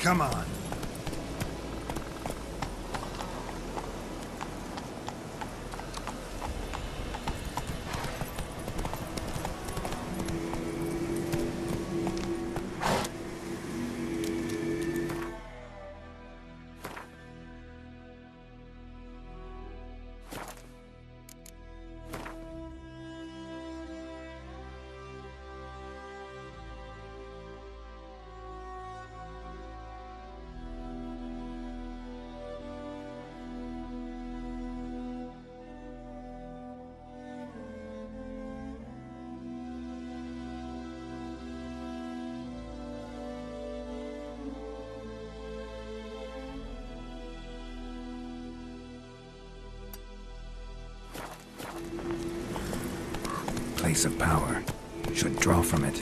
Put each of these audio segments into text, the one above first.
Come on. Place of power. Should draw from it.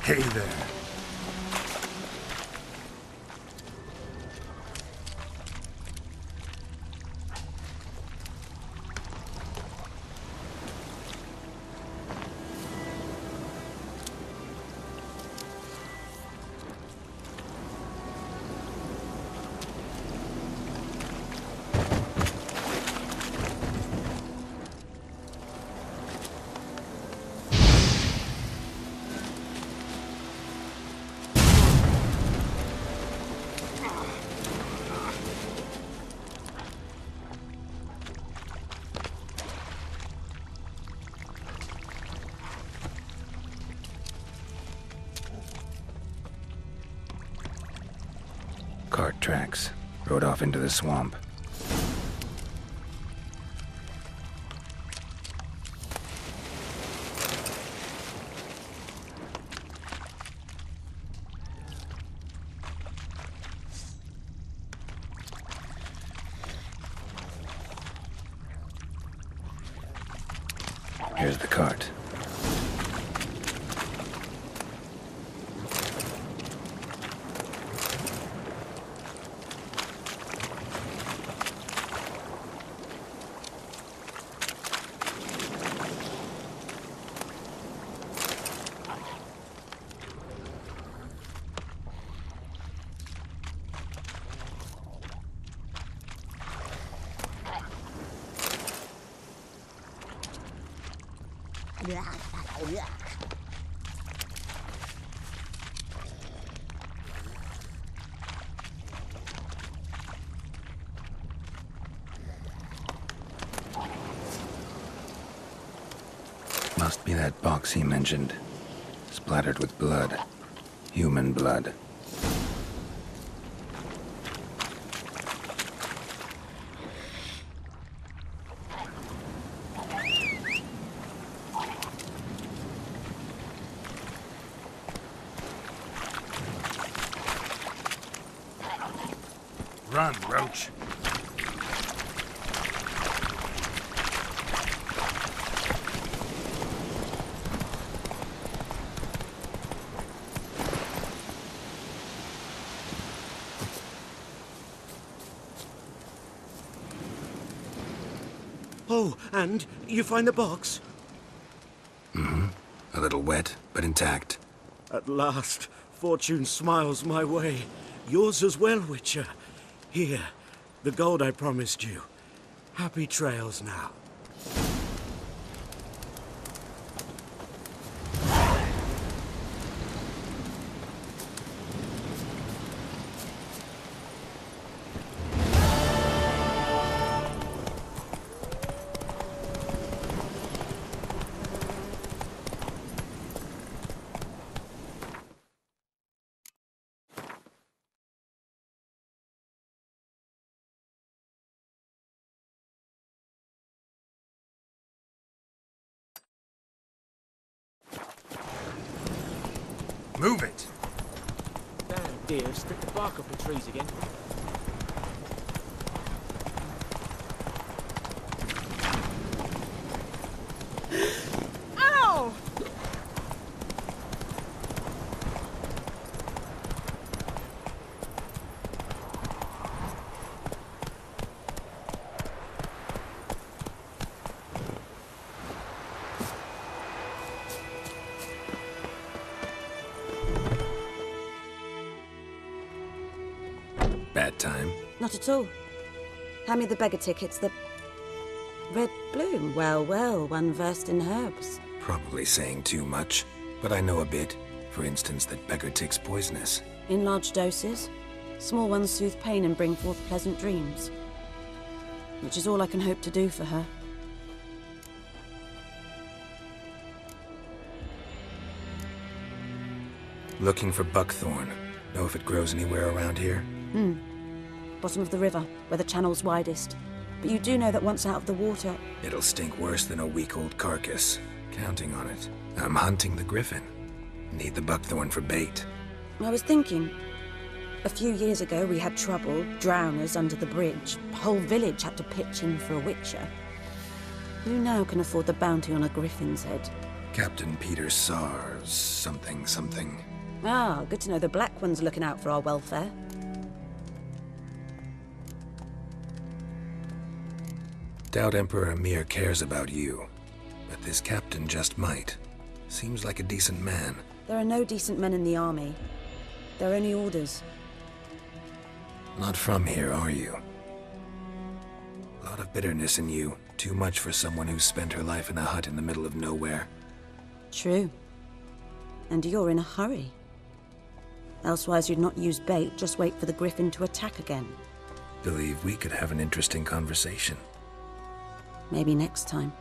Hey there. Cart tracks. Rode off into the swamp. Here's the cart. Must be that box he mentioned. Splattered with blood. Human blood. Run, Roach. Oh, and you find the box? A little wet, but intact. At last, fortune smiles my way. Yours as well, Witcher. Here, the gold I promised you. Happy trails now. Move it! Damn deer, stripped the bark off the trees again. Ow! Bad time. Not at all. Hand me the beggar tickets, the... Red bloom. Well, well, one versed in herbs. Probably saying too much, but I know a bit. For instance, that beggar tick's poisonous. In large doses. Small ones soothe pain and bring forth pleasant dreams. Which is all I can hope to do for her. Looking for buckthorn. Know if it grows anywhere around here? Bottom of the river, where the channel's widest. But you do know that once out of the water... It'll stink worse than a week-old carcass. Counting on it. I'm hunting the griffin. Need the buckthorn for bait. I was thinking... A few years ago we had trouble, drowners under the bridge. The whole village had to pitch in for a witcher. Who now can afford the bounty on a griffin's head? Captain Peter Sars, something. Ah, good to know the Black One's looking out for our welfare. Doubt Emperor Emir cares about you. But this captain just might. Seems like a decent man. There are no decent men in the army. There are only orders. Not from here, are you? A lot of bitterness in you. Too much for someone who's spent her life in a hut in the middle of nowhere. True. And you're in a hurry. Elsewise you'd not use bait, just wait for the griffin to attack again. Believe we could have an interesting conversation. Maybe next time.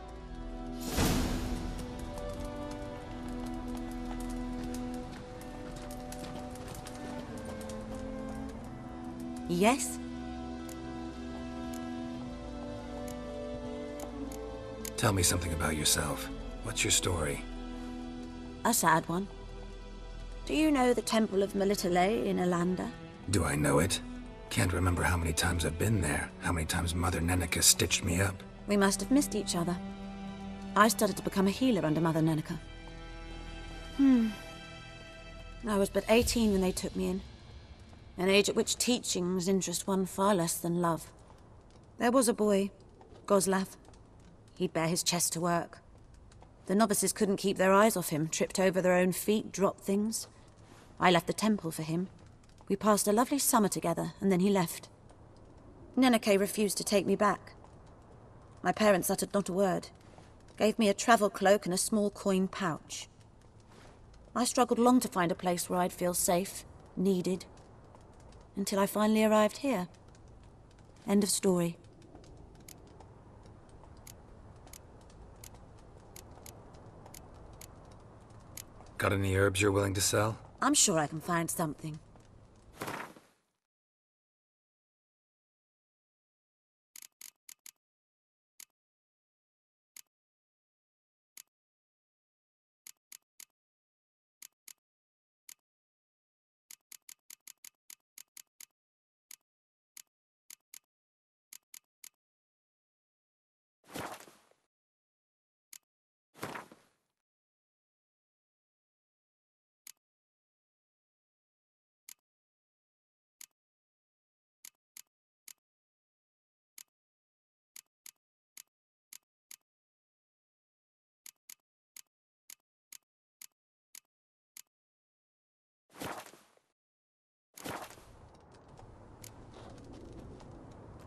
Yes? Tell me something about yourself. What's your story? A sad one. Do you know the Temple of Melitele in Alanda? Do I know it? Can't remember how many times I've been there, how many times Mother Neneka stitched me up. We must have missed each other. I started to become a healer under Mother Neneka. I was but 18 when they took me in. An age at which teachings interest one far less than love. There was a boy, Goslav. He'd bare his chest to work. The novices couldn't keep their eyes off him, tripped over their own feet, dropped things. I left the temple for him. We passed a lovely summer together, and then he left. Neneke refused to take me back. My parents uttered not a word. Gave me a travel cloak and a small coin pouch. I struggled long to find a place where I'd feel safe, needed. Until I finally arrived here. End of story. Got any herbs you're willing to sell? I'm sure I can find something.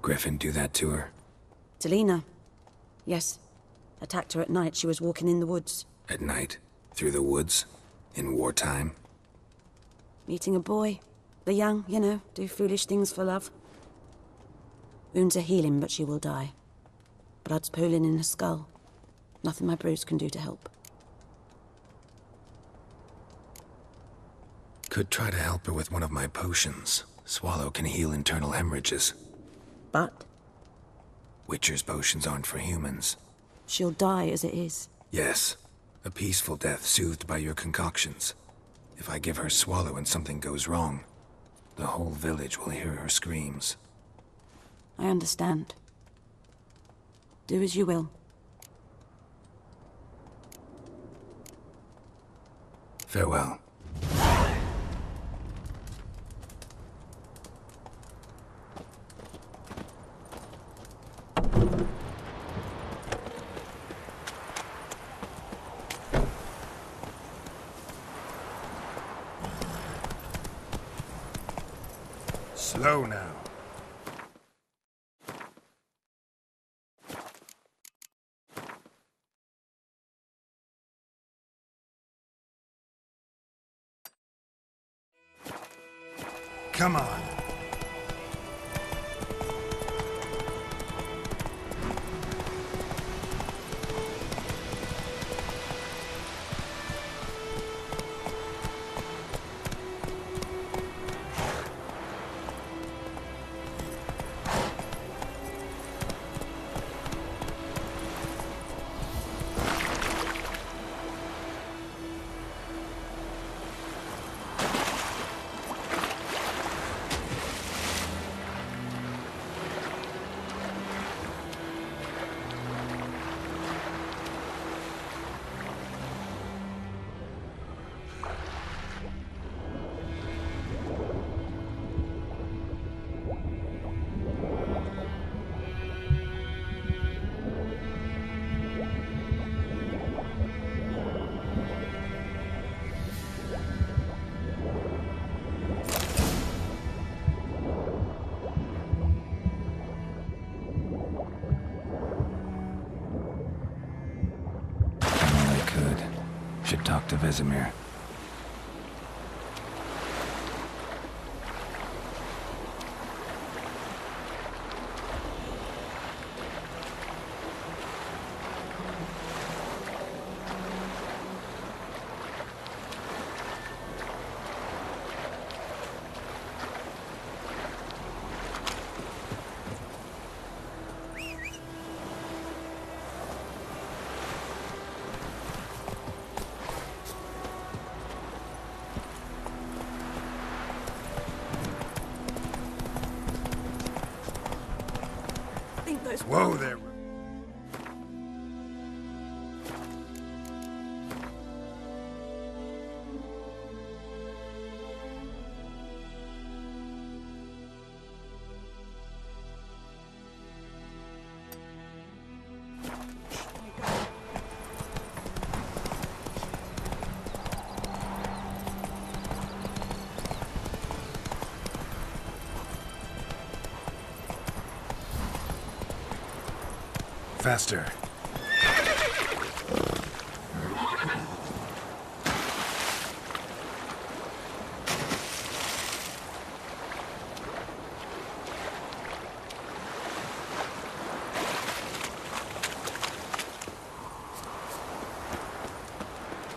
Griffin do that to her? To Lena? Yes. Attacked her at night. She was walking in the woods. At night? Through the woods? In wartime? Meeting a boy. The young, you know, do foolish things for love. Wounds are healing, but she will die. Blood's pooling in her skull. Nothing my bruise can do to help. Could try to help her with one of my potions. Swallow can heal internal hemorrhages. But Witcher's potions aren't for humans. she'll die as it is. Yes. A peaceful death soothed by your concoctions. If I give her Swallow and something goes wrong, the whole village will hear her screams. I understand. Do as you will. Farewell. Slow now. Come on. Should talk to Vesemir. Whoa there. Faster.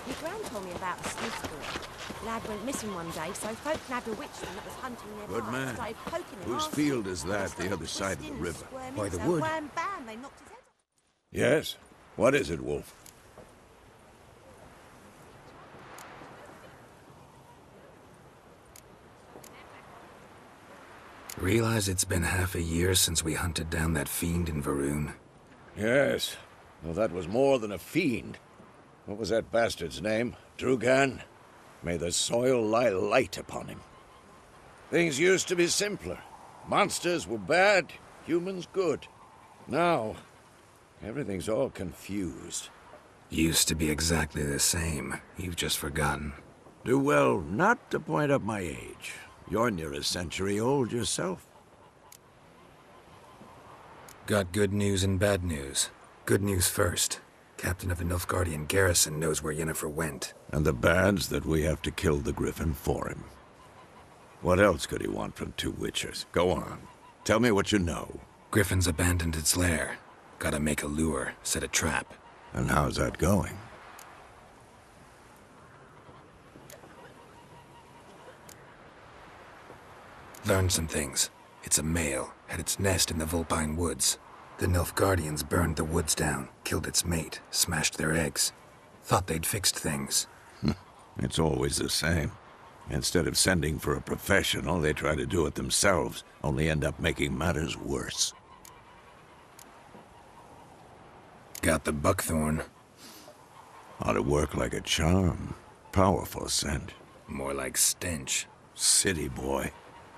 Your gran told me about a Smith boy. Lad went missing one day, so folk nabbed a witchman that was hunting nearby. Good man. Started poking him Whose after. field is that, the other side of the river? By the wood? Wham, bam, they knocked his head off. Yes? What is it, Wolf? Realize it's been half a year since we hunted down that fiend in Varun? Yes. Well, that was more than a fiend. What was that bastard's name? Drugan? May the soil lie light upon him. Things used to be simpler. Monsters were bad, humans good. Now, everything's all confused. Used to be exactly the same. You've just forgotten. Do well not to point up my age. You're near a century old yourself. Got good news and bad news. Good news first. Captain of the Nilfgaardian garrison knows where Yennefer went. And the bad's that we have to kill the Griffin for him. What else could he want from two witchers? Go on. Tell me what you know. Griffin's abandoned its lair. Gotta make a lure, set a trap. And how's that going? Learned some things. It's a male, had its nest in the Vulpine Woods. The Nilfgaardians burned the woods down, killed its mate, smashed their eggs. Thought they'd fixed things. It's always the same. Instead of sending for a professional, they try to do it themselves, only end up making matters worse. Got the buckthorn. Ought to work like a charm. Powerful scent. More like stench. City boy.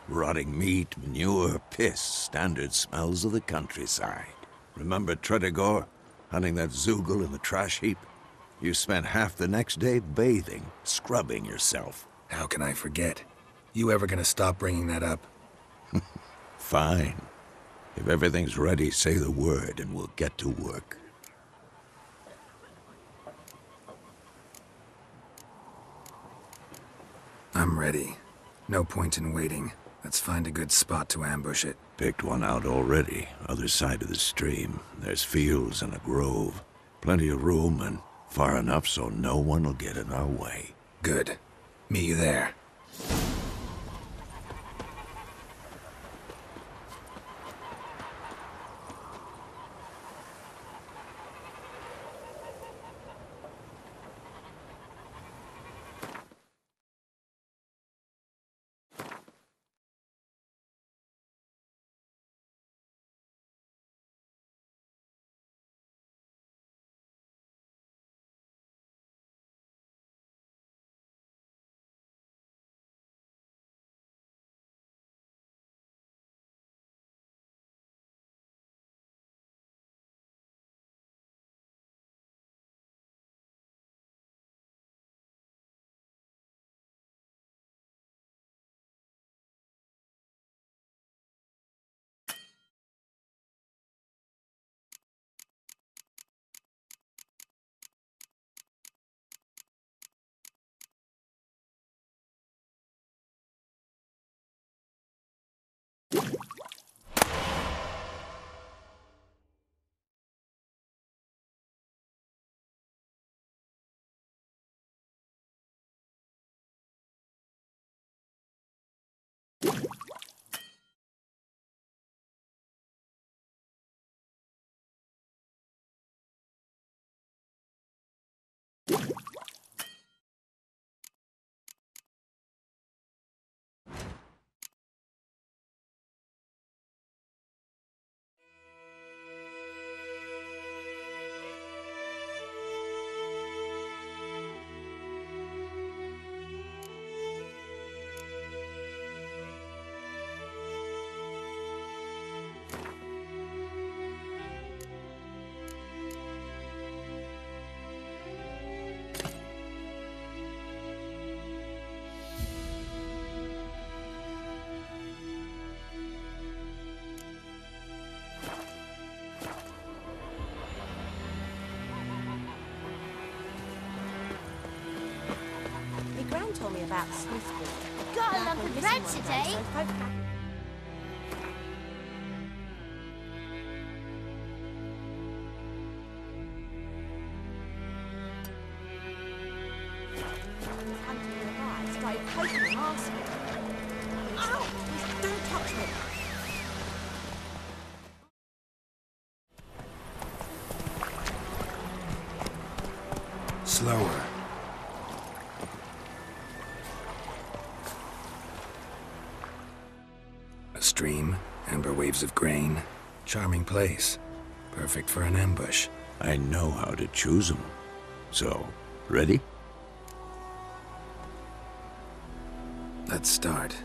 Rotting meat, manure, piss, standard smells of the countryside. Remember Tredegor? Hunting that Zoogle in the trash heap? You spent half the next day bathing, scrubbing yourself. How can I forget? You ever gonna stop bringing that up? Fine. If everything's ready, say the word and we'll get to work. I'm ready. No point in waiting. Let's find a good spot to ambush it. Picked one out already, other side of the stream. There's fields and a grove. Plenty of room and far enough so no one will get in our way. Good. Meet you there. Gran told me about Smithville. Got a lump of bread today. Started poking and asking. Ow! Don't touch me! Slower. A stream, amber waves of grain. Charming place. Perfect for an ambush. I know how to choose them. So, ready? Let's start.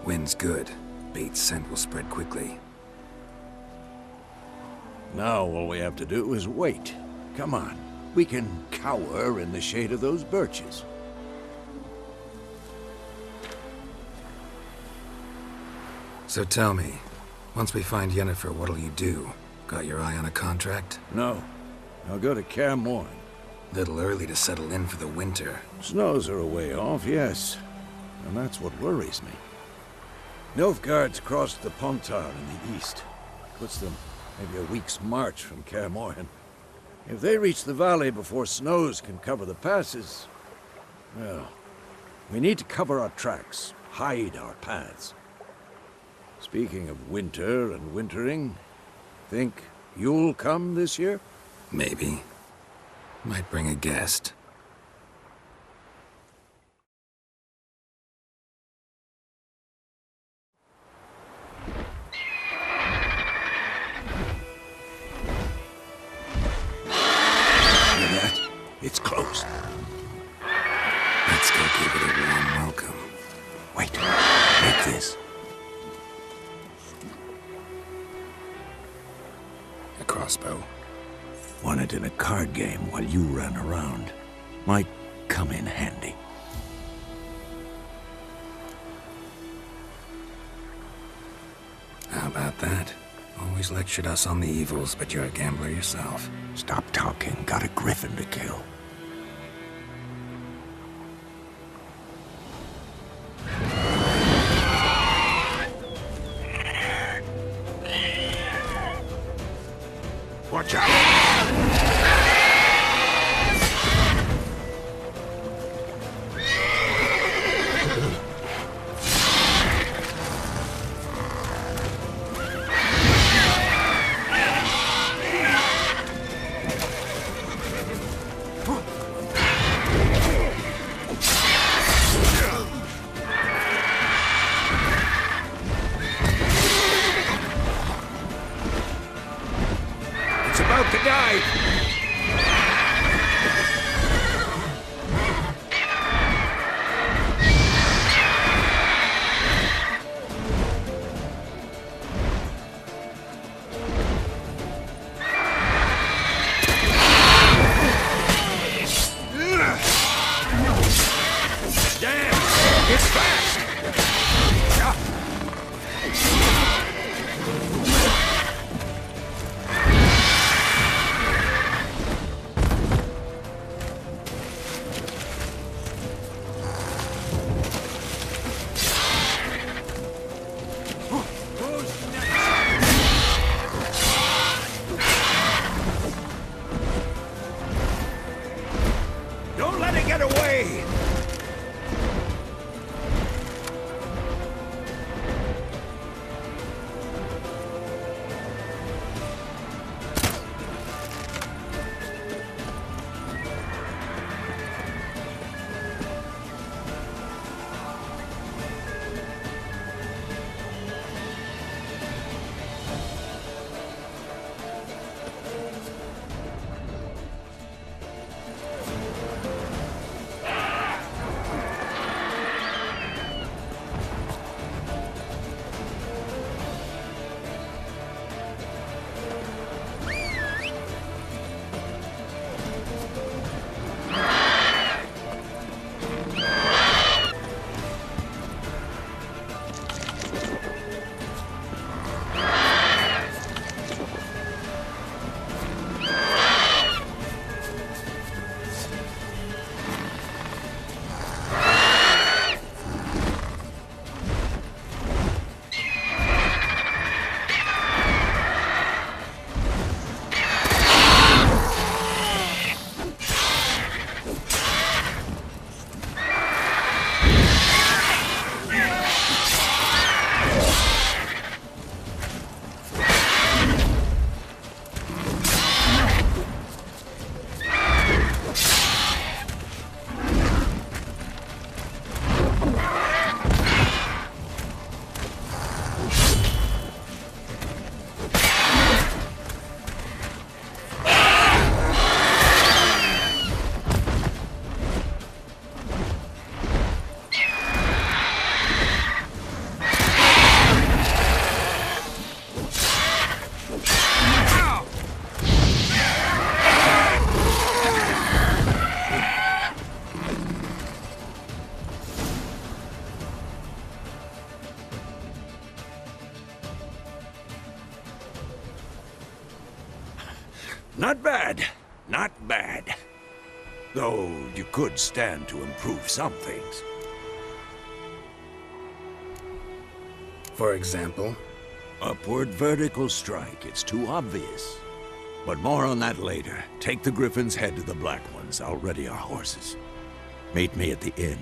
Wind's good. Bait's scent will spread quickly. Now all we have to do is wait. Come on. We can cower in the shade of those birches. So tell me, once we find Yennefer, what'll you do? Got your eye on a contract? No. I'll go to Kaer Morhen. Little early to settle in for the winter. Snows are a way off, yes. And that's what worries me. Nilfgaard's crossed the Pontar in the east. Puts them maybe a week's march from Kaer Morhen. If they reach the valley before snows can cover the passes, well, we need to cover our tracks, hide our paths. Speaking of winter and wintering, think you'll come this year? Maybe. Might bring a guest. Hear that? It's close. Let's go give it a warm welcome. Wait, take this. A crossbow. Won it in a card game while you ran around. Might come in handy. How about that? Always lectured us on the evils, but you're a gambler yourself. Stop talking. Got a griffin to kill. Watch out! About to die! Damn! It's fast! Not bad. Not bad. Though you could stand to improve some things. For example? Upward vertical strike. It's too obvious. But more on that later. Take the Griffin's head to the Black Ones. I'll ready our horses. Meet me at the inn.